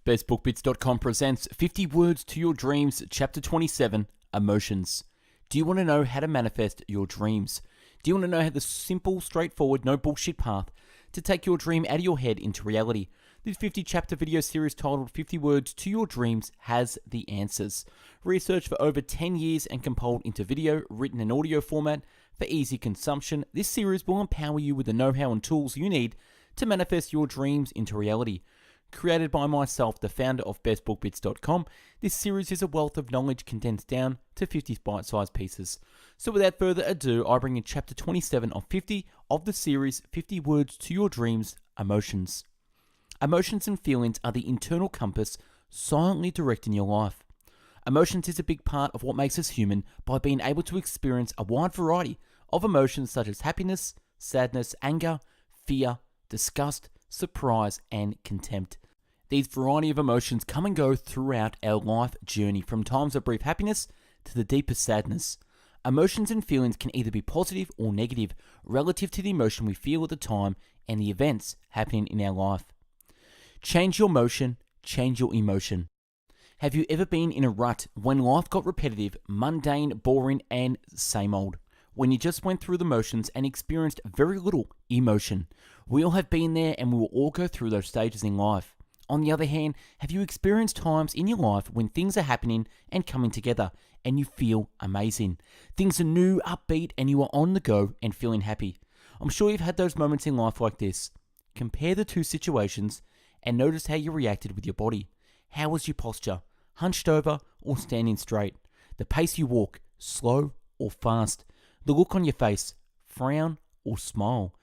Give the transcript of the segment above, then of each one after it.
BestBookBits.com presents 50 Words to Your Dreams, Chapter 27, Emotions. Do you want to know how to manifest your dreams? Do you want to know how the simple, straightforward, no bullshit path to take your dream out of your head into reality? This 50-chapter video series titled 50 Words to Your Dreams has the answers. Researched for over 10 years and compiled into video, written and audio format for easy consumption, this series will empower you with the know-how and tools you need to manifest your dreams into reality. Created by myself, the founder of BestBookBits.com, this series is a wealth of knowledge condensed down to 50 bite-sized pieces. So without further ado, I bring in Chapter 27 of 50 of the series 50 Words to Your Dreams, Emotions. Emotions and feelings are the internal compass silently directing your life. Emotions is a big part of what makes us human by being able to experience a wide variety of emotions such as happiness, sadness, anger, fear, disgust, surprise, and contempt. These variety of emotions come and go throughout our life journey, from times of brief happiness to the deepest sadness. Emotions and feelings can either be positive or negative relative to the emotion we feel at the time and the events happening in our life. Change your motion, change your emotion. Have you ever been in a rut when life got repetitive, mundane, boring, and same old? When you just went through the motions and experienced very little emotion? We all have been there, and we will all go through those stages in life. On the other hand, have you experienced times in your life when things are happening and coming together and you feel amazing? Things are new, upbeat, and you are on the go and feeling happy. I'm sure you've had those moments in life like this. Compare the two situations and notice how you reacted with your body. How was your posture? Hunched over or standing straight? The pace you walk, slow or fast? The look on your face, frown or smile?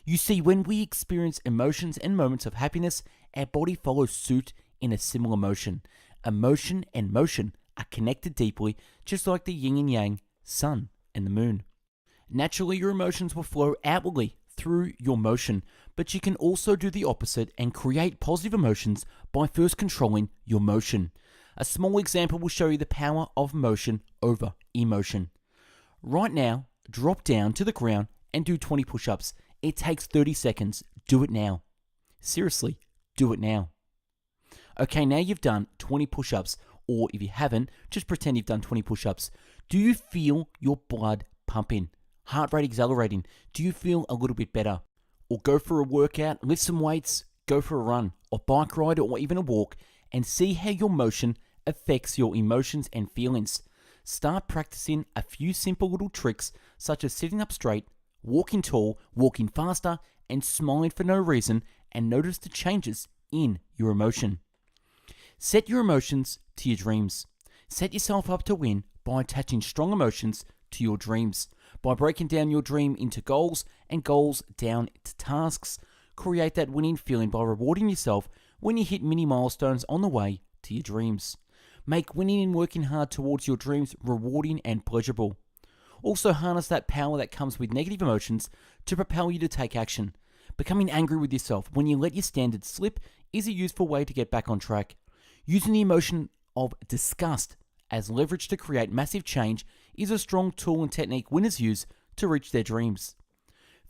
You see, when we experience emotions and moments of happiness, our body follows suit in a similar motion. Emotion and motion are connected deeply, just like the yin and yang, sun and the moon. Naturally, your emotions will flow outwardly through your motion, but you can also do the opposite and create positive emotions by first controlling your motion. A small example will show you the power of motion over emotion. Right now, drop down to the ground and do 20 push-ups. It takes 30 seconds. Do it now. Seriously, do it now. Okay, now you've done 20 push-ups, or if you haven't, just pretend you've done 20 push-ups. Do you feel your blood pumping? Heart rate accelerating? Do you feel a little bit better? Or go for a workout, lift some weights, go for a run, or bike ride, or even a walk, and see how your motion affects your emotions and feelings. Start practicing a few simple little tricks, such as sitting up straight, walking tall, walking faster, and smiling for no reason, and notice the changes in your emotion. Set your emotions to your dreams. Set yourself up to win by attaching strong emotions to your dreams. By breaking down your dream into goals and goals down to tasks, create that winning feeling by rewarding yourself when you hit mini milestones on the way to your dreams. Make winning and working hard towards your dreams rewarding and pleasurable. Also harness that power that comes with negative emotions to propel you to take action. Becoming angry with yourself when you let your standards slip is a useful way to get back on track. Using the emotion of disgust as leverage to create massive change is a strong tool and technique winners use to reach their dreams.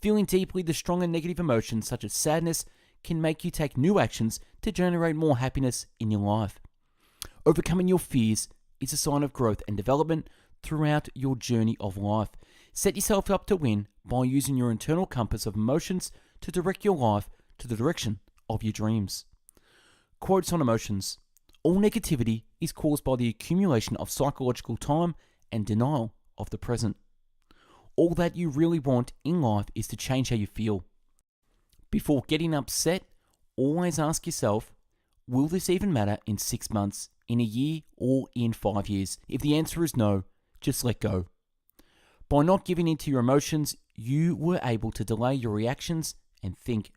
Feeling deeply the strong and negative emotions such as sadness can make you take new actions to generate more happiness in your life. Overcoming your fears is a sign of growth and development throughout your journey of life. Set yourself up to win by using your internal compass of emotions to direct your life to the direction of your dreams. Quotes on emotions. All negativity is caused by the accumulation of psychological time and denial of the present. All that you really want in life is to change how you feel. Before getting upset, always ask yourself, will this even matter in 6 months, in a year, or in 5 years? If the answer is no, just let go. By not giving in to your emotions, you were able to delay your reactions and think.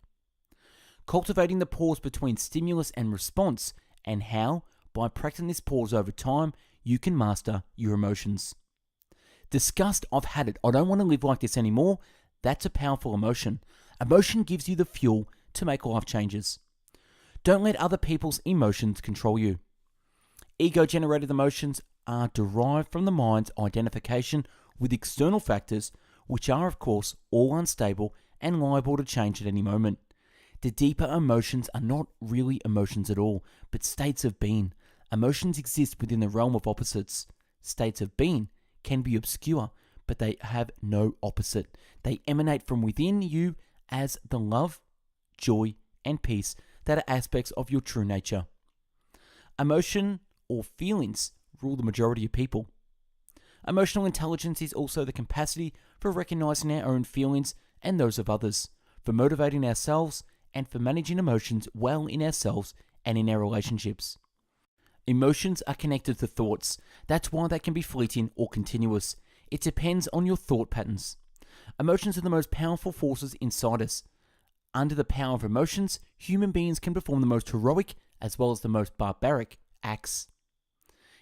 Cultivating the pause between stimulus and response, and how, by practicing this pause over time, you can master your emotions. Disgust, I've had it, I don't want to live like this anymore. That's a powerful emotion. Emotion gives you the fuel to make life changes. Don't let other people's emotions control you. Ego-generated emotions are derived from the mind's identification with external factors, which are, of course, all unstable and liable to change at any moment. The deeper emotions are not really emotions at all, but states of being. Emotions exist within the realm of opposites. States of being can be obscure, but they have no opposite. They emanate from within you as the love, joy, and peace that are aspects of your true nature. Emotion or feelings rule the majority of people. Emotional intelligence is also the capacity for recognizing our own feelings and those of others, for motivating ourselves, and for managing emotions well in ourselves and in our relationships. Emotions are connected to thoughts. That's why they can be fleeting or continuous. It depends on your thought patterns. Emotions are the most powerful forces inside us. Under the power of emotions, human beings can perform the most heroic as well as the most barbaric acts.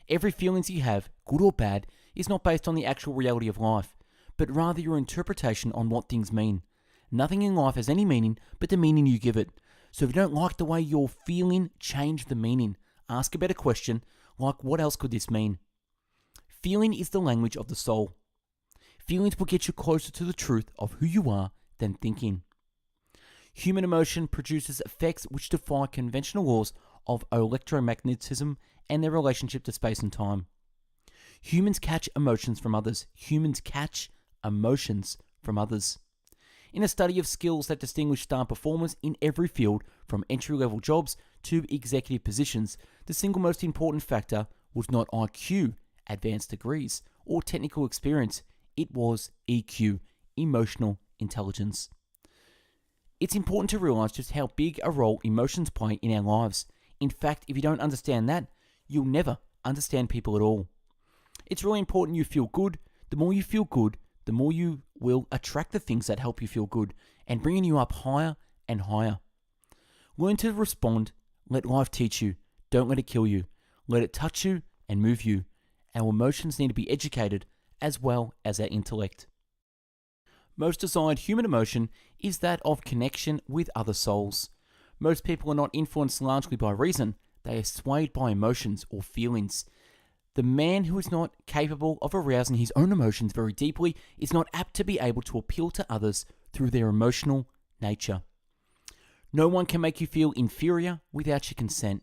Every feelings you have, good or bad, is not based on the actual reality of life, but rather your interpretation on what things mean. Nothing in life has any meaning but the meaning you give it. So if you don't like the way you're feeling, change the meaning. Ask a better question, like what else could this mean? Feeling is the language of the soul. Feelings will get you closer to the truth of who you are than thinking. Human emotion produces effects which defy conventional laws of electromagnetism and their relationship to space and time. Humans catch emotions from others. Humans catch emotions from others. In a study of skills that distinguish star performers in every field, from entry-level jobs to executive positions, the single most important factor was not IQ, advanced degrees, or technical experience. It was EQ, emotional intelligence. It's important to realize just how big a role emotions play in our lives. In fact, if you don't understand that, you'll never understand people at all. It's really important you feel good. The more you feel good, the more you will attract the things that help you feel good and bringing you up higher and higher. Learn to respond. Let life teach you. Don't let it kill you. Let it touch you and move you. Our emotions need to be educated as well as our intellect. Most desired human emotion is that of connection with other souls. Most people are not influenced largely by reason. They are swayed by emotions or feelings. The man who is not capable of arousing his own emotions very deeply is not apt to be able to appeal to others through their emotional nature. No one can make you feel inferior without your consent.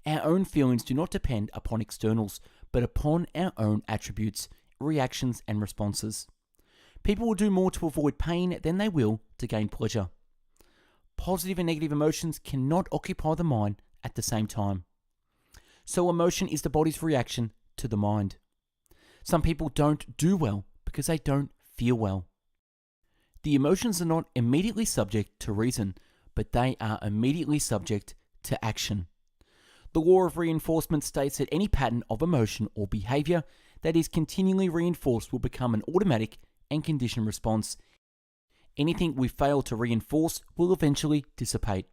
Our own feelings do not depend upon externals, but upon our own attributes, reactions, and responses. People will do more to avoid pain than they will to gain pleasure. Positive and negative emotions cannot occupy the mind at the same time. So emotion is the body's reaction to the mind. Some people don't do well because they don't feel well. The emotions are not immediately subject to reason, but they are immediately subject to action. The law of reinforcement states that any pattern of emotion or behavior that is continually reinforced will become an automatic and conditioned response. Anything we fail to reinforce will eventually dissipate.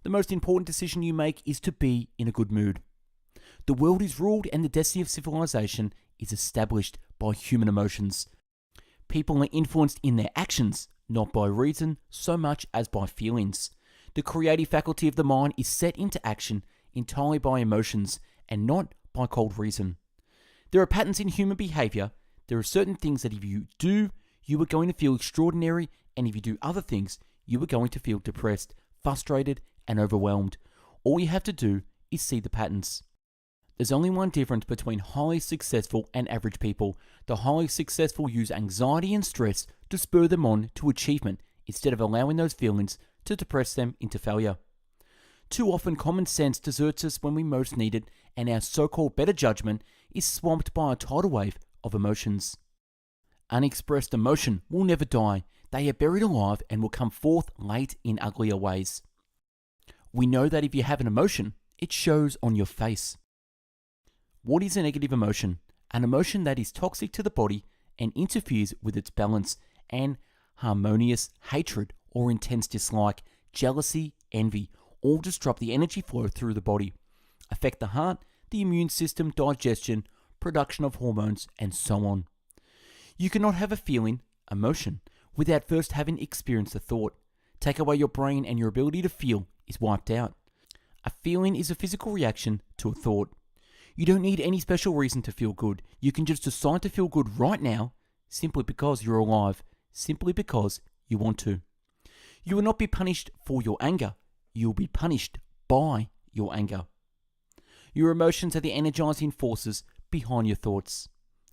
The most important decision you make is to be in a good mood. The world is ruled and the destiny of civilization is established by human emotions. People are influenced in their actions, not by reason so much as by feelings. The creative faculty of the mind is set into action entirely by emotions and not by cold reason. There are patterns in human behavior. There are certain things that if you do, you are going to feel extraordinary, and if you do other things, you are going to feel depressed, frustrated, and overwhelmed. All you have to do is see the patterns. There's only one difference between highly successful and average people. The highly successful use anxiety and stress to spur them on to achievement instead of allowing those feelings to depress them into failure. Too often common sense deserts us when we most need it, and our so-called better judgment is swamped by a tidal wave of emotions. Unexpressed emotion will never die. They are buried alive and will come forth late in uglier ways. We know that if you have an emotion, it shows on your face. What is a negative emotion? An emotion that is toxic to the body and interferes with its balance, and harmonious hatred or intense dislike, jealousy, envy, all disrupt the energy flow through the body, affect the heart, the immune system, digestion, production of hormones, and so on. You cannot have a feeling, emotion, without first having experienced a thought. Take away your brain and your ability to feel is wiped out. A feeling is a physical reaction to a thought. You don't need any special reason to feel good. You can just decide to feel good right now, simply because you're alive, simply because you want to. You will not be punished for your anger. You will be punished by your anger. Your emotions are the energizing forces behind your thoughts.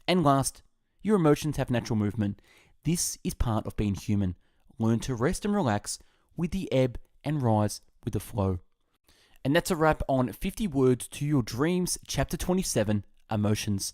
And last, your emotions have natural movement. This is part of being human. Learn to rest and relax with the ebb and rise with the flow. And that's a wrap on 50 Words to Your Dreams, Chapter 27, Emotions.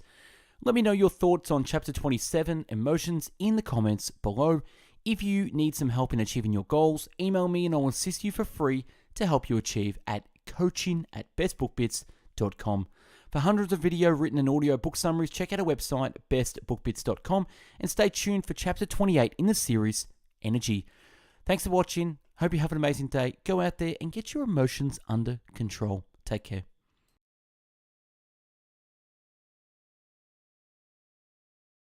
Let me know your thoughts on Chapter 27, Emotions, in the comments below. If you need some help in achieving your goals, email me and I'll assist you for free to help you achieve at coaching@bestbookbits.com. For hundreds of video, written and audio book summaries, check out our website, bestbookbits.com, and stay tuned for Chapter 28 in the series, Energy. Thanks for watching. Hope you have an amazing day. Go out there and get your emotions under control. Take care.